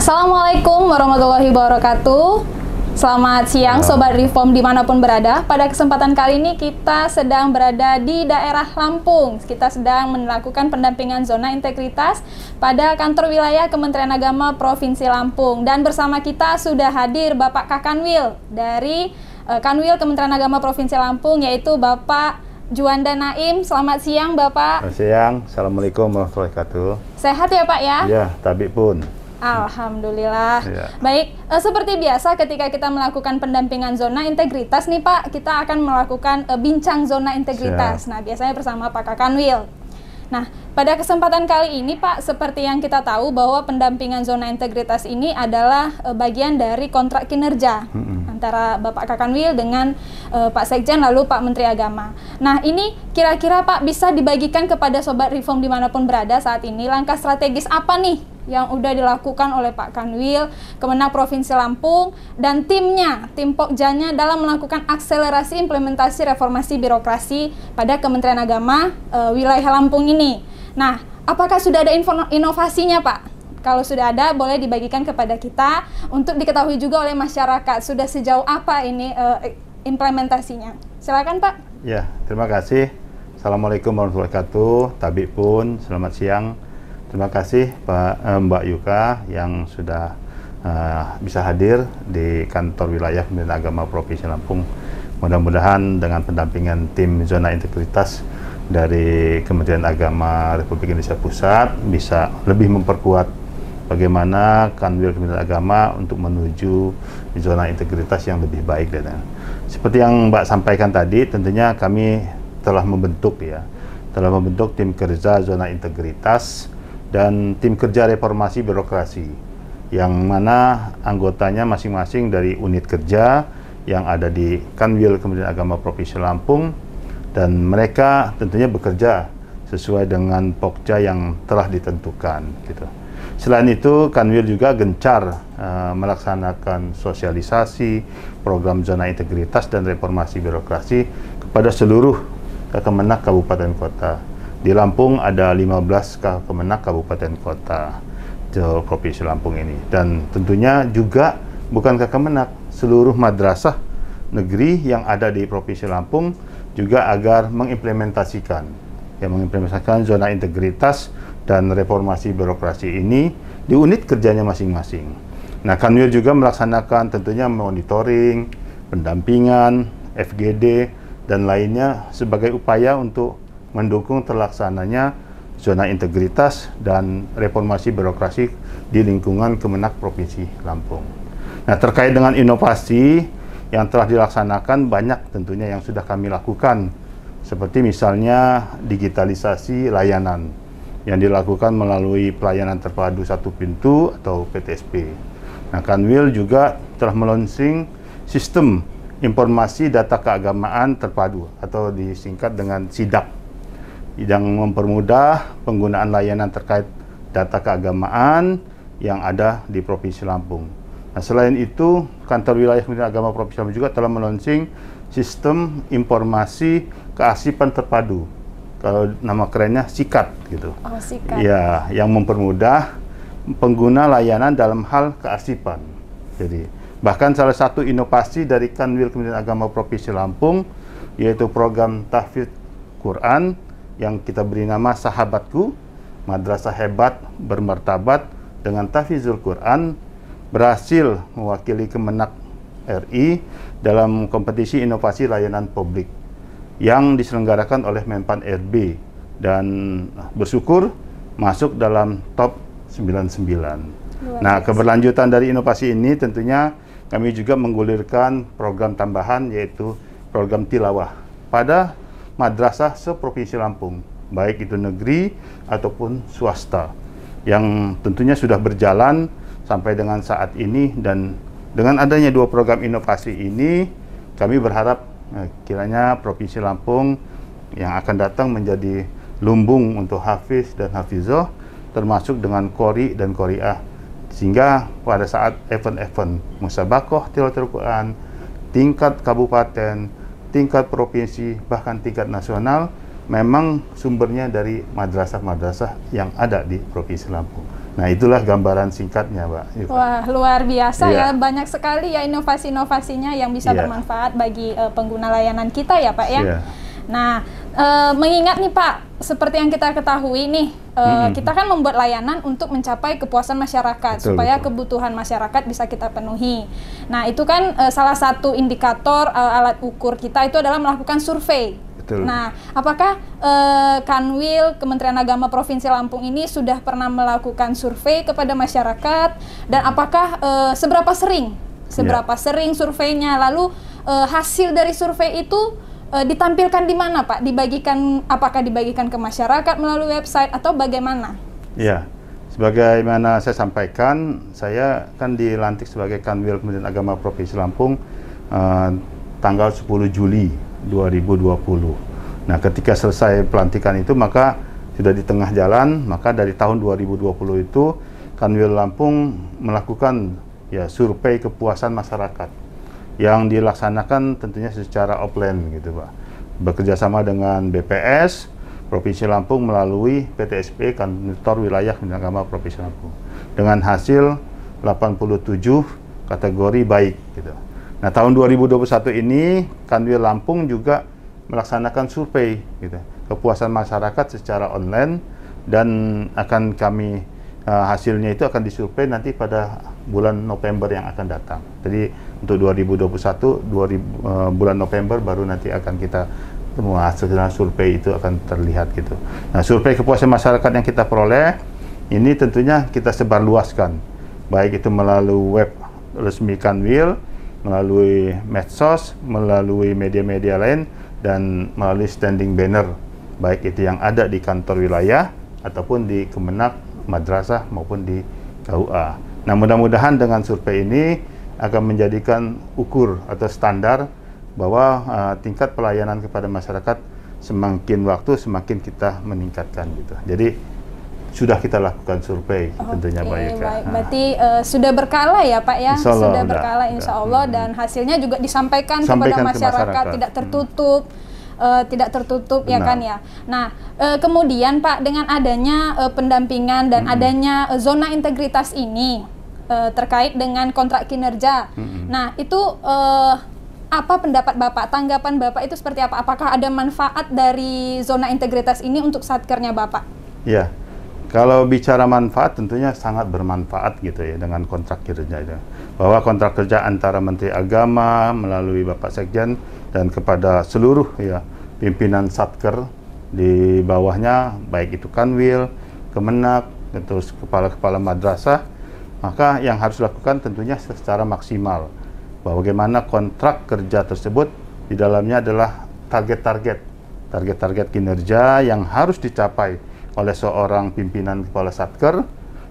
Assalamualaikum warahmatullahi wabarakatuh. Selamat siang Sobat Reform dimanapun berada. Pada kesempatan kali ini kita sedang berada di daerah Lampung. Kita sedang melakukan pendampingan zona integritas pada kantor wilayah Kementerian Agama Provinsi Lampung. Dan bersama kita sudah hadir Bapak Kakanwil dari Kanwil Kementerian Agama Provinsi Lampung, yaitu Bapak Juanda Naim. Selamat siang Bapak. Selamat siang. Assalamualaikum warahmatullahi wabarakatuh. Sehat ya Pak ya? Ya, tabik pun. Alhamdulillah. Ya. Baik, seperti biasa ketika kita melakukan pendampingan zona integritas nih Pak, kita akan melakukan bincang zona integritas. Siap. Nah, biasanya bersama Pak Kakanwil. Nah, pada kesempatan kali ini Pak, seperti yang kita tahu bahwa pendampingan zona integritas ini adalah bagian dari kontrak kinerja antara Bapak Kakanwil dengan Pak Sekjen lalu Pak Menteri Agama. Nah, ini kira-kira Pak bisa dibagikan kepada Sobat Reform dimanapun berada saat ini, langkah strategis apa nih yang udah dilakukan oleh Pak Kanwil, Kemenak Provinsi Lampung, dan timnya, tim Pokjanya dalam melakukan akselerasi implementasi reformasi birokrasi pada Kementerian Agama wilayah Lampung ini. Nah, apakah sudah ada inovasinya Pak? Kalau sudah ada, boleh dibagikan kepada kita untuk diketahui juga oleh masyarakat. Sudah sejauh apa ini implementasinya? Silakan Pak. Ya, terima kasih. Assalamualaikum warahmatullahi wabarakatuh. Tabik pun, selamat siang. Terima kasih Mbak Yuka yang sudah bisa hadir di kantor wilayah Kementerian Agama Provinsi Lampung. Mudah-mudahan dengan pendampingan tim zona integritas dari Kementerian Agama Republik Indonesia Pusat bisa lebih memperkuat bagaimana Kanwil Kementerian Agama untuk menuju zona integritas yang lebih baik. Seperti yang Mbak sampaikan tadi, tentunya kami telah membentuk tim kerja zona integritas dan tim kerja reformasi birokrasi yang mana anggotanya masing-masing dari unit kerja yang ada di Kanwil Kementerian Agama Provinsi Lampung, dan mereka tentunya bekerja sesuai dengan pokja yang telah ditentukan gitu. Selain itu, Kanwil juga gencar melaksanakan sosialisasi program zona integritas dan reformasi birokrasi kepada seluruh Kemenak Kabupaten Kota. Di Lampung ada 15 Kemenak Kabupaten Kota di Provinsi Lampung ini, dan tentunya juga bukan Kemenak, seluruh madrasah negeri yang ada di Provinsi Lampung juga agar mengimplementasikan zona integritas dan reformasi birokrasi ini di unit kerjanya masing-masing. Nah, Kanwil juga melaksanakan tentunya monitoring, pendampingan, FGD dan lainnya sebagai upaya untuk mendukung terlaksananya zona integritas dan reformasi birokrasi di lingkungan Kemenak Provinsi Lampung. Nah, terkait dengan inovasi yang telah dilaksanakan, banyak tentunya yang sudah kami lakukan, seperti misalnya digitalisasi layanan yang dilakukan melalui pelayanan terpadu satu pintu atau PTSP. Nah, Kanwil juga telah melunching sistem informasi data keagamaan terpadu atau disingkat dengan SIDAK, yang mempermudah penggunaan layanan terkait data keagamaan yang ada di Provinsi Lampung. Nah, selain itu, Kantor Wilayah Kementerian Agama Provinsi Lampung juga telah melunching sistem informasi kearsipan terpadu. Kalau nama kerennya SIKAT gitu. Oh, SIKAT. Ya, yang mempermudah pengguna layanan dalam hal kearsipan. Jadi, bahkan salah satu inovasi dari Kanwil Kementerian Agama Provinsi Lampung yaitu program tahfidz Quran yang kita beri nama Sahabatku, Madrasah Hebat Bermartabat dengan Tahfidzul Quran, berhasil mewakili Kemenak RI dalam kompetisi inovasi layanan publik yang diselenggarakan oleh Menpan RB, dan bersyukur masuk dalam top 99. Nah, keberlanjutan dari inovasi ini tentunya kami juga menggulirkan program tambahan, yaitu program tilawah pada madrasah se-Provinsi Lampung, baik itu negeri ataupun swasta, yang tentunya sudah berjalan sampai dengan saat ini. Dan dengan adanya dua program inovasi ini, kami berharap kiranya Provinsi Lampung yang akan datang menjadi lumbung untuk hafiz dan hafizoh, termasuk dengan qori dan qoriah, sehingga pada saat event-event musabaqah tilawatul Quran tingkat kabupaten, tingkat provinsi, bahkan tingkat nasional, memang sumbernya dari madrasah-madrasah yang ada di Provinsi Lampung. Nah, itulah gambaran singkatnya, Mbak Yuka. Wah, luar biasa Iya. ya, banyak sekali ya inovasi-inovasinya yang bisa Iya. bermanfaat bagi pengguna layanan kita ya Pak ya. Iya. Nah, mengingat nih Pak, seperti yang kita ketahui nih, kita kan membuat layanan untuk mencapai kepuasan masyarakat, Betul, supaya betul. kebutuhan masyarakat bisa kita penuhi. Nah, itu kan salah satu indikator alat ukur kita itu adalah melakukan survei. Betul. Nah, apakah Kanwil Kementerian Agama Provinsi Lampung ini sudah pernah melakukan survei kepada masyarakat, dan apakah seberapa sering surveinya, lalu hasil dari survei itu ditampilkan di mana Pak? Apakah dibagikan ke masyarakat melalui website atau bagaimana? Ya, sebagaimana saya sampaikan, saya kan dilantik sebagai Kanwil Kementerian Agama Provinsi Lampung tanggal 10 Juli 2020. Nah, ketika selesai pelantikan itu, maka sudah di tengah jalan, maka dari tahun 2020 itu Kanwil Lampung melakukan ya survei kepuasan masyarakat yang dilaksanakan tentunya secara offline gitu, Pak. Bekerjasama dengan BPS Provinsi Lampung melalui PTSP Kantor Wilayah Kementerian Agama Provinsi Lampung dengan hasil 87 kategori baik gitu. Nah, tahun 2021 ini Kanwil Lampung juga melaksanakan survei gitu, kepuasan masyarakat secara online, dan akan kami hasilnya itu akan disurvei nanti pada bulan November yang akan datang. Jadi untuk 2021 bulan November baru nanti akan kita hasil survei itu akan terlihat gitu. Nah, survei kepuasan masyarakat yang kita peroleh ini tentunya kita sebarluaskan, baik itu melalui web resmi Kanwil, melalui medsos, melalui media-media lain, dan melalui standing banner, baik itu yang ada di kantor wilayah ataupun di Kemenak, madrasah maupun di KUA. Nah, mudah-mudahan dengan survei ini akan menjadikan ukur atau standar bahwa tingkat pelayanan kepada masyarakat semakin waktu semakin kita meningkatkan gitu. Jadi sudah kita lakukan survei tentunya Pak Yuka. Baik. Berarti sudah berkala ya Pak ya? Insya Allah, sudah berkala insya Allah, dan hasilnya juga disampaikan kepada masyarakat, tidak tertutup ya kan ya. Nah, kemudian Pak, dengan adanya pendampingan dan adanya zona integritas ini terkait dengan kontrak kinerja. Nah, itu apa pendapat Bapak, tanggapan Bapak itu seperti apa? Apakah ada manfaat dari zona integritas ini untuk satkernya Bapak? Ya. Kalau bicara manfaat, tentunya sangat bermanfaat gitu ya dengan kontrak kerja itu. Bahwa kontrak kerja antara Menteri Agama melalui Bapak Sekjen dan kepada seluruh ya pimpinan Satker di bawahnya, baik itu Kanwil, Kemenak, terus kepala-kepala madrasah, maka yang harus dilakukan tentunya secara maksimal. Bahwa bagaimana kontrak kerja tersebut di dalamnya adalah target-target kinerja yang harus dicapai oleh seorang pimpinan kepala Satker,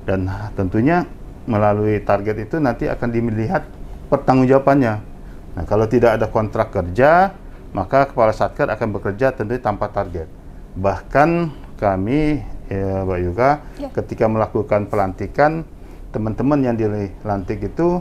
dan tentunya melalui target itu nanti akan dilihat pertanggungjawabannya. Nah, kalau tidak ada kontrak kerja, maka kepala Satker akan bekerja tentunya tanpa target. Bahkan kami, ya, Mbak Yuka, ketika melakukan pelantikan, teman-teman yang dilantik itu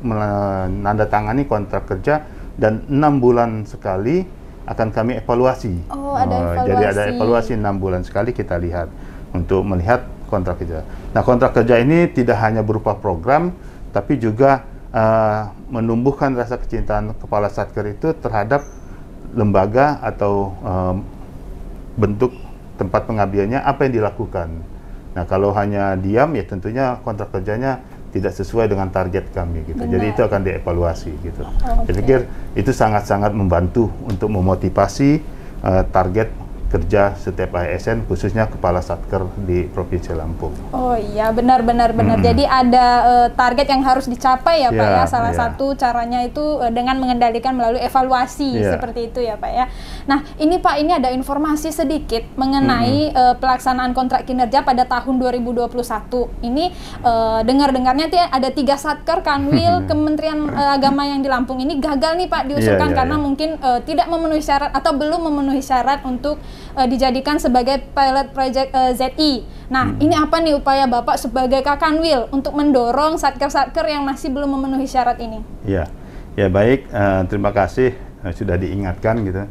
menandatangani kontrak kerja, dan 6 bulan sekali akan kami evaluasi. Ada evaluasi. Jadi ada evaluasi 6 bulan sekali kita lihat untuk melihat kontrak kerja. Nah, kontrak kerja ini tidak hanya berupa program, tapi juga menumbuhkan rasa kecintaan kepala Satker itu terhadap lembaga atau bentuk tempat pengabdiannya, apa yang dilakukan. Nah, kalau hanya diam ya tentunya kontrak kerjanya tidak sesuai dengan target kami gitu. Jadi itu akan dievaluasi gitu. Saya pikir itu sangat-sangat membantu untuk memotivasi target kerja setiap ASN, khususnya kepala Satker di Provinsi Lampung. Oh iya, benar. Jadi ada target yang harus dicapai ya Pak ya. Salah satu caranya itu dengan mengendalikan melalui evaluasi seperti itu ya Pak ya. Nah, ini Pak, ini ada informasi sedikit mengenai pelaksanaan kontrak kinerja pada tahun 2021. Ini dengar-dengarnya ada 3 Satker Kanwil Kementerian Agama yang di Lampung ini gagal nih Pak diusulkan karena mungkin tidak memenuhi syarat atau belum memenuhi syarat untuk dijadikan sebagai pilot project ZI. Nah, ini apa nih upaya Bapak sebagai Kakanwil untuk mendorong satker-satker yang masih belum memenuhi syarat ini? Ya baik, terima kasih sudah diingatkan gitu.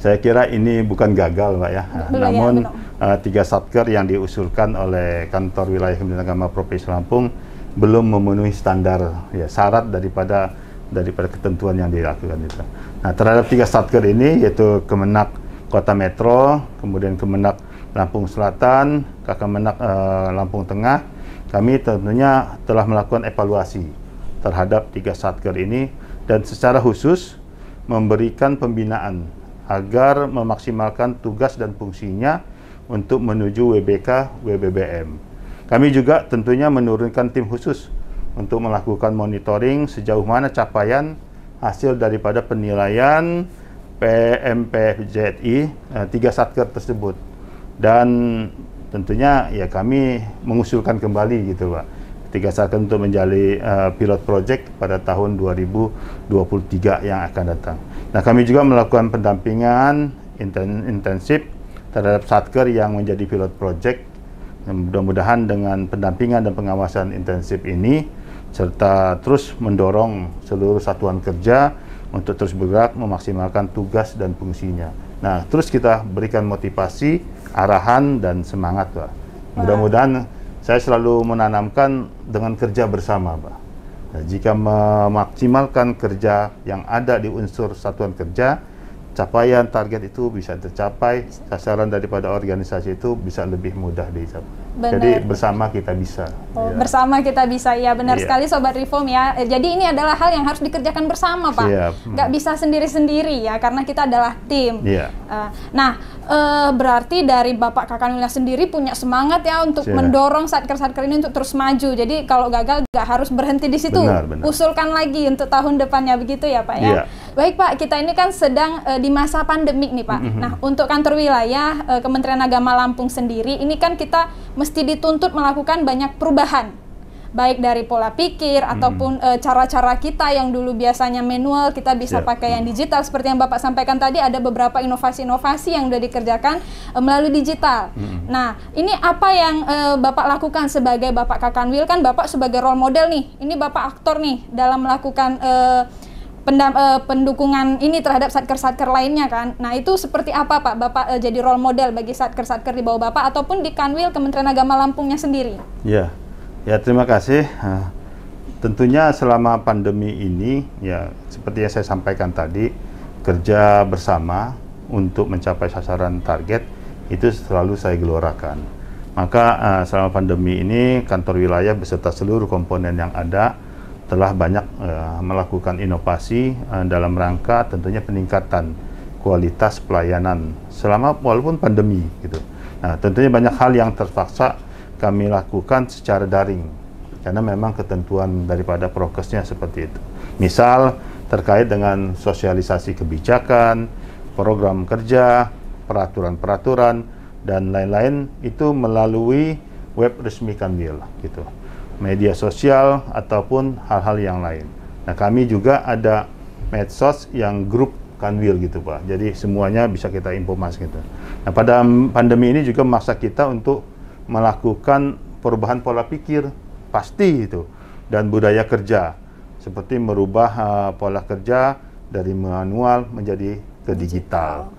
saya kira ini bukan gagal, Pak ya. Namun 3 satker yang diusulkan oleh Kantor Wilayah Kementerian Agama Provinsi Lampung belum memenuhi standar ya syarat daripada ketentuan yang dilakukan itu. Nah, terhadap 3 satker ini yaitu Kemenak Kota Metro, kemudian Kemenak Lampung Selatan, Kemenak Lampung Tengah, kami tentunya telah melakukan evaluasi terhadap 3 satker ini dan secara khusus memberikan pembinaan agar memaksimalkan tugas dan fungsinya untuk menuju WBK WBBM. Kami juga tentunya menurunkan tim khusus untuk melakukan monitoring sejauh mana capaian hasil daripada penilaian PMPJI 3 satker tersebut. Dan tentunya ya kami mengusulkan kembali gitu, Pak, 3 satker untuk menjadi pilot project pada tahun 2023 yang akan datang. Nah, kami juga melakukan pendampingan intensif terhadap satker yang menjadi pilot project. Mudah-mudahan dengan pendampingan dan pengawasan intensif ini serta terus mendorong seluruh satuan kerja untuk terus bergerak memaksimalkan tugas dan fungsinya. Nah, terus kita berikan motivasi, arahan dan semangat, Pak. Mudah-mudahan saya selalu menanamkan dengan kerja bersama, Pak. Nah, jika memaksimalkan kerja yang ada di unsur satuan kerja, capaian target itu bisa tercapai, sasaran daripada organisasi itu bisa lebih mudah dicapai. Benar. Jadi bersama kita bisa. Oh, ya. Bersama kita bisa, ya benar sekali Sobat Reform ya. Jadi ini adalah hal yang harus dikerjakan bersama, Pak. Nggak bisa sendiri-sendiri ya, karena kita adalah tim. Berarti dari Bapak Kakanwil sendiri punya semangat ya untuk mendorong satker-satker ini untuk terus maju. Jadi kalau gagal nggak harus berhenti di situ. Benar. Usulkan lagi untuk tahun depannya, begitu ya, Pak ya. Baik, Pak, kita ini kan sedang di masa pandemik nih, Pak. Nah, untuk kantor wilayah Kementerian Agama Lampung sendiri, ini kan kita mesti dituntut melakukan banyak perubahan, baik dari pola pikir ataupun cara-cara kita yang dulu biasanya manual, kita bisa pakai yang digital. Seperti yang Bapak sampaikan tadi, ada beberapa inovasi-inovasi yang sudah dikerjakan melalui digital. Nah, ini apa yang Bapak lakukan sebagai Bapak Kakanwil? Kan Bapak sebagai role model nih, ini Bapak aktor nih dalam melakukan pendukungan ini terhadap satker-satker lainnya kan. Nah, itu seperti apa, Pak? Bapak jadi role model bagi satker-satker di bawah Bapak ataupun di Kanwil Kementerian Agama Lampungnya sendiri? Ya, terima kasih. Tentunya selama pandemi ini, ya seperti yang saya sampaikan tadi, kerja bersama untuk mencapai sasaran target itu selalu saya gelorakan. Maka selama pandemi ini, kantor wilayah beserta seluruh komponen yang ada telah banyak melakukan inovasi dalam rangka tentunya peningkatan kualitas pelayanan selama walaupun pandemi gitu. Nah, tentunya banyak hal yang terpaksa kami lakukan secara daring karena memang ketentuan daripada prokesnya seperti itu. Misal terkait dengan sosialisasi kebijakan, program kerja, peraturan-peraturan dan lain-lain itu melalui web resmi Kanwil gitu. Media sosial ataupun hal-hal yang lain. Nah, kami juga ada medsos yang grup Kanwil gitu, Pak. Jadi semuanya bisa kita informasi gitu. Nah, pada pandemi ini juga memaksa kita untuk melakukan perubahan pola pikir pasti itu dan budaya kerja seperti merubah pola kerja dari manual menjadi ke digital.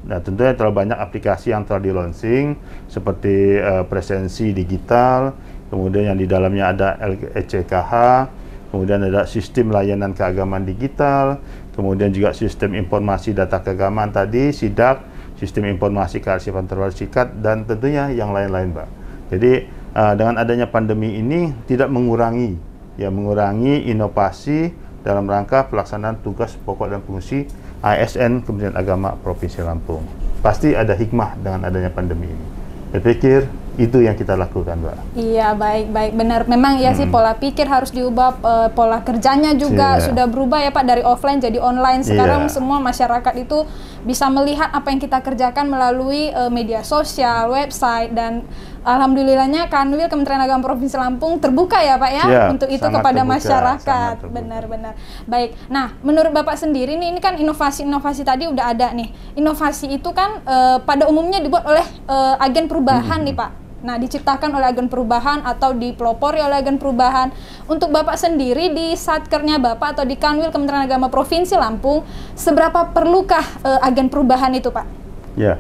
Nah, tentunya terlalu banyak aplikasi yang telah di-launching seperti presensi digital. Kemudian yang di dalamnya ada ECKH, kemudian ada sistem layanan keagamaan digital, kemudian juga sistem informasi data keagamaan tadi, SIDAK, sistem informasi kearsipan terwasikat, dan tentunya yang lain-lain, Pak. Jadi dengan adanya pandemi ini tidak mengurangi inovasi dalam rangka pelaksanaan tugas pokok dan fungsi ASN Kementerian Agama Provinsi Lampung. Pasti ada hikmah dengan adanya pandemi ini. Saya pikir itu yang kita lakukan, Mbak. Iya, baik, benar. Memang ya sih pola pikir harus diubah, pola kerjanya juga sudah berubah ya, Pak, dari offline jadi online. Sekarang semua masyarakat itu bisa melihat apa yang kita kerjakan melalui media sosial, website, dan alhamdulillahnya Kanwil Kementerian Agama Provinsi Lampung terbuka ya, Pak ya, untuk itu kepada masyarakat. Benar-benar. Baik. Nah, menurut Bapak sendiri nih, ini kan inovasi-inovasi tadi udah ada nih. Inovasi itu kan pada umumnya dibuat oleh agen perubahan nih, Pak. Nah, diciptakan oleh agen perubahan atau dipelopori oleh agen perubahan. Untuk Bapak sendiri di Satkernya Bapak atau di Kanwil Kementerian Agama Provinsi Lampung, seberapa perlukah agen perubahan itu, Pak? Ya,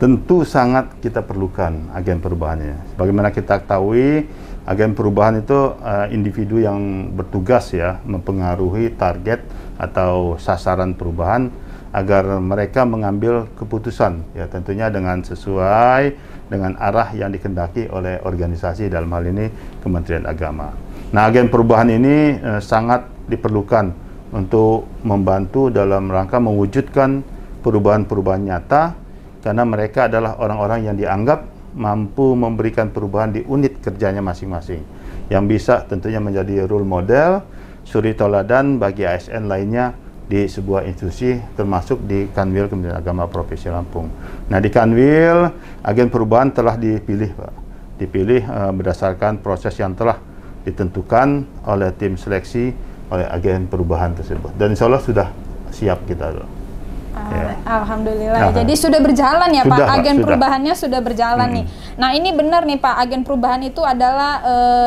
tentu sangat kita perlukan agen perubahannya. Bagaimana kita ketahui, agen perubahan itu individu yang bertugas ya mempengaruhi target atau sasaran perubahan agar mereka mengambil keputusan ya tentunya dengan sesuai dengan arah yang dikehendaki oleh organisasi, dalam hal ini Kementerian Agama. Nah, agen perubahan ini sangat diperlukan untuk membantu dalam rangka mewujudkan perubahan-perubahan nyata, karena mereka adalah orang-orang yang dianggap mampu memberikan perubahan di unit kerjanya masing-masing, yang bisa tentunya menjadi role model, suri toladan bagi ASN lainnya di sebuah institusi, termasuk di Kanwil Kementerian Agama Provinsi Lampung. Nah, di Kanwil, agen perubahan telah dipilih, Pak. Dipilih berdasarkan proses yang telah ditentukan oleh tim seleksi oleh agen perubahan tersebut. Dan insya Allah sudah siap kita. Ya. Alhamdulillah. Jadi sudah berjalan ya, Pak. Agen perubahannya sudah berjalan nih. Nah, ini benar nih, Pak. Agen perubahan itu adalah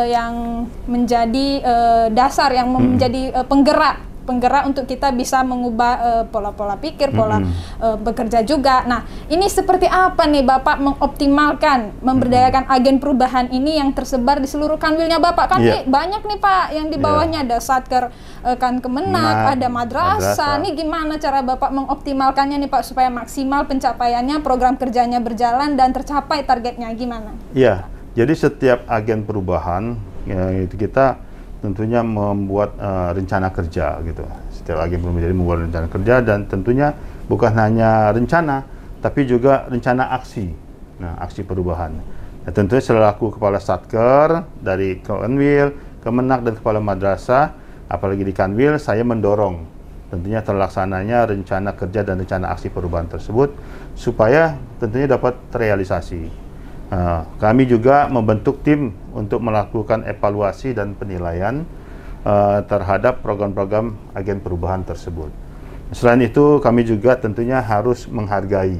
yang menjadi dasar, yang menjadi penggerak untuk kita bisa mengubah pola-pola pikir, pola bekerja juga. Nah, ini seperti apa nih Bapak mengoptimalkan, memberdayakan agen perubahan ini yang tersebar di seluruh kanwilnya Bapak? Kan nih banyak nih Pak, yang di bawahnya ada Satker kan Kemenak, ada madrasah. Nih gimana cara Bapak mengoptimalkannya nih Pak supaya maksimal pencapaiannya, program kerjanya berjalan dan tercapai targetnya, gimana? Iya, jadi setiap agen perubahan ya, itu kita tentunya membuat rencana kerja gitu. Setiap agen perubahan jadi membuat rencana kerja, dan tentunya bukan hanya rencana, tapi juga rencana aksi. Nah, aksi perubahan. Nah, tentunya selaku Kepala Satker dari Kanwil, Kemenak, dan Kepala Madrasah, apalagi di Kanwil, saya mendorong tentunya terlaksananya rencana kerja dan rencana aksi perubahan tersebut supaya tentunya dapat terrealisasi. Kami juga membentuk tim untuk melakukan evaluasi dan penilaian terhadap program-program agen perubahan tersebut. Selain itu, kami juga tentunya harus menghargai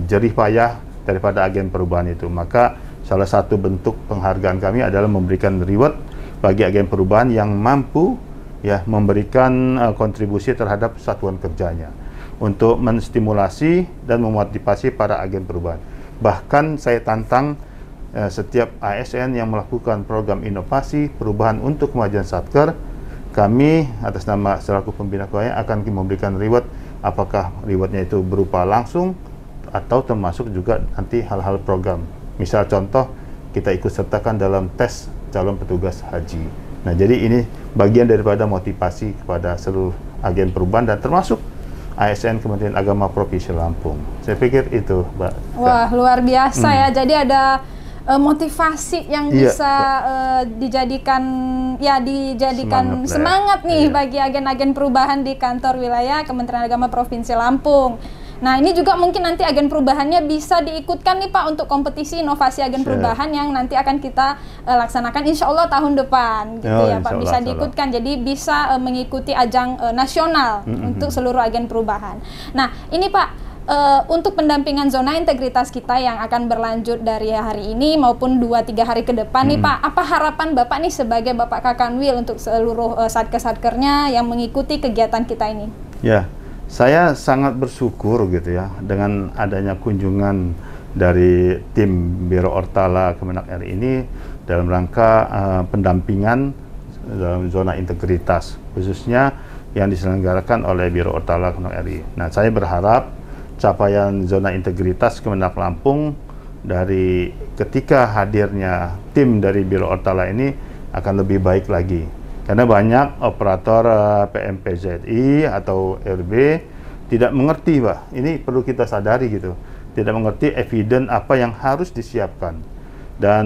jerih payah daripada agen perubahan itu. Maka salah satu bentuk penghargaan kami adalah memberikan reward bagi agen perubahan yang mampu ya memberikan kontribusi terhadap satuan kerjanya untuk menstimulasi dan memotivasi para agen perubahan. Bahkan saya tantang setiap ASN yang melakukan program inovasi perubahan untuk kemajuan Satker, kami atas nama selaku pembina keuangan akan memberikan reward, apakah rewardnya itu berupa langsung atau termasuk juga nanti hal-hal program. Misal contoh, kita ikut sertakan dalam tes calon petugas haji. Nah, jadi ini bagian daripada motivasi kepada seluruh agen perubahan dan termasuk ASN Kementerian Agama Provinsi Lampung. Saya pikir itu, Mbak. Wah, luar biasa ya. Jadi ada motivasi yang bisa dijadikan semangat nih bagi agen-agen perubahan di kantor wilayah Kementerian Agama Provinsi Lampung. Nah, ini juga mungkin nanti agen perubahannya bisa diikutkan nih Pak untuk kompetisi inovasi agen perubahan yang nanti akan kita laksanakan insya Allah tahun depan gitu ya Pak, bisa diikutkan, jadi bisa mengikuti ajang nasional untuk seluruh agen perubahan. Nah, ini Pak, untuk pendampingan zona integritas kita yang akan berlanjut dari hari ini maupun 2-3 hari ke depan nih Pak, apa harapan Bapak nih sebagai Bapak Kakanwil untuk seluruh satker-satkernya yang mengikuti kegiatan kita ini? Ya, saya sangat bersyukur gitu ya dengan adanya kunjungan dari tim Biro Ortala Kemenak RI ini dalam rangka pendampingan dalam zona integritas, khususnya yang diselenggarakan oleh Biro Ortala Kemenak RI. Nah, saya berharap capaian zona integritas Kemenak Lampung dari ketika hadirnya tim dari Biro Ortala ini akan lebih baik lagi. Karena banyak operator PMPZI atau RB tidak mengerti, Pak. Ini perlu kita sadari gitu. Tidak mengerti eviden apa yang harus disiapkan dan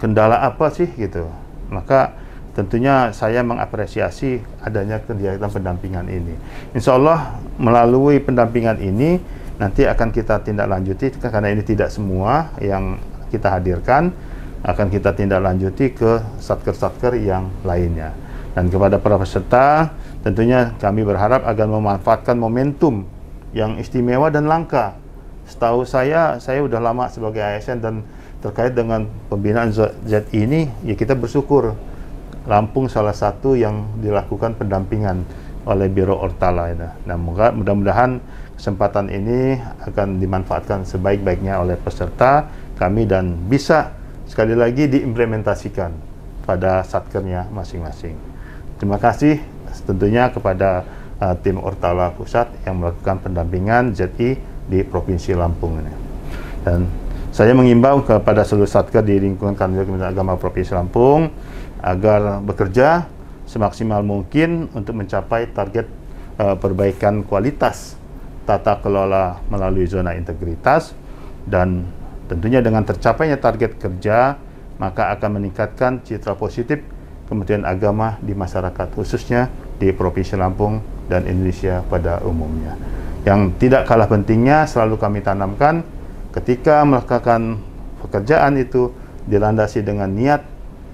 kendala apa sih gitu. Maka tentunya saya mengapresiasi adanya kegiatan pendampingan ini. Insya Allah melalui pendampingan ini nanti akan kita tindak lanjuti, karena ini tidak semua yang kita hadirkan, akan kita tindak lanjuti ke satker-satker yang lainnya. Dan kepada para peserta, tentunya kami berharap agar memanfaatkan momentum yang istimewa dan langka setahu saya udah lama sebagai ASN dan terkait dengan pembinaan ZI ini, ya kita bersyukur Lampung salah satu yang dilakukan pendampingan oleh Biro Ortala. Nah, mudah-mudahan kesempatan ini akan dimanfaatkan sebaik-baiknya oleh peserta kami dan bisa sekali lagi diimplementasikan pada satkernya masing-masing. Terima kasih tentunya kepada tim Ortala Pusat yang melakukan pendampingan ZI di Provinsi Lampung ini. Dan saya mengimbau kepada seluruh satker di lingkungan Kanwil Kementerian Agama Provinsi Lampung agar bekerja semaksimal mungkin untuk mencapai target perbaikan kualitas tata kelola melalui zona integritas, dan tentunya dengan tercapainya target kerja maka akan meningkatkan citra positif Kementerian Agama di masyarakat, khususnya di Provinsi Lampung dan Indonesia pada umumnya. Yang tidak kalah pentingnya selalu kami tanamkan ketika melakukan pekerjaan itu dilandasi dengan niat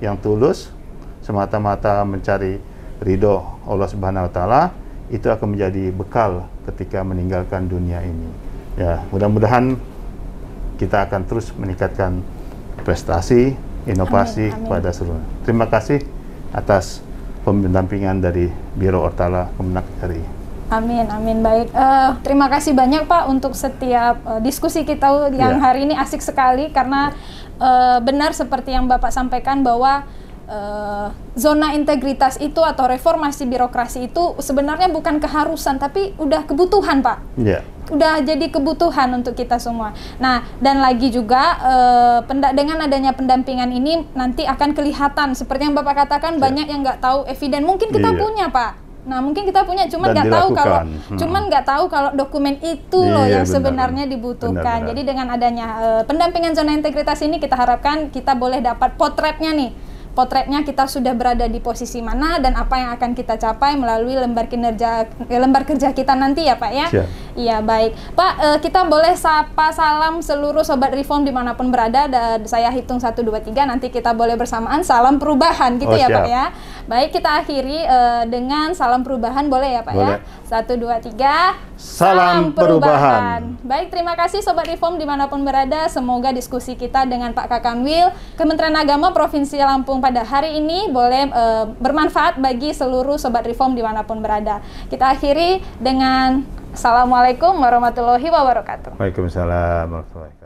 yang tulus, semata-mata mencari ridho Allah Subhanahu wa Ta'ala, itu akan menjadi bekal ketika meninggalkan dunia ini. Ya, mudah-mudahan kita akan terus meningkatkan prestasi, inovasi pada seluruh. Terima kasih atas pendampingan dari Biro Ortala Kemenak RI. Amin, amin. Baik, terima kasih banyak Pak untuk setiap diskusi kita yang hari ini asik sekali, karena benar seperti yang Bapak sampaikan bahwa zona integritas itu atau reformasi birokrasi itu sebenarnya bukan keharusan, tapi udah kebutuhan Pak. Udah jadi kebutuhan untuk kita semua. Nah, dan lagi juga dengan adanya pendampingan ini nanti akan kelihatan seperti yang Bapak katakan, banyak yang nggak tahu eviden. Mungkin kita punya Pak. Nah, mungkin kita punya, cuman nggak tahu kalau dokumen itu loh yang sebenarnya dibutuhkan. Benar. Jadi dengan adanya pendampingan zona integritas ini, kita harapkan kita boleh dapat potretnya nih. Potretnya kita sudah berada di posisi mana dan apa yang akan kita capai melalui lembar kerja kita nanti ya Pak ya. Iya, baik Pak, kita boleh sapa salam seluruh Sobat Reform dimanapun berada, dan saya hitung 1, 2, 3 nanti kita boleh bersamaan salam perubahan gitu ya Pak ya. Baik, kita akhiri dengan salam perubahan, boleh ya Pak ya. 1, 2, 3 salam perubahan. Baik, terima kasih Sobat Reform dimanapun berada. Semoga diskusi kita dengan Pak Kakanwil Kementerian Agama Provinsi Lampung pada hari ini boleh bermanfaat bagi seluruh Sobat Reform dimanapun berada. Kita akhiri dengan Assalamualaikum warahmatullahi wabarakatuh. Waalaikumsalam warahmatullahi wabarakatuh.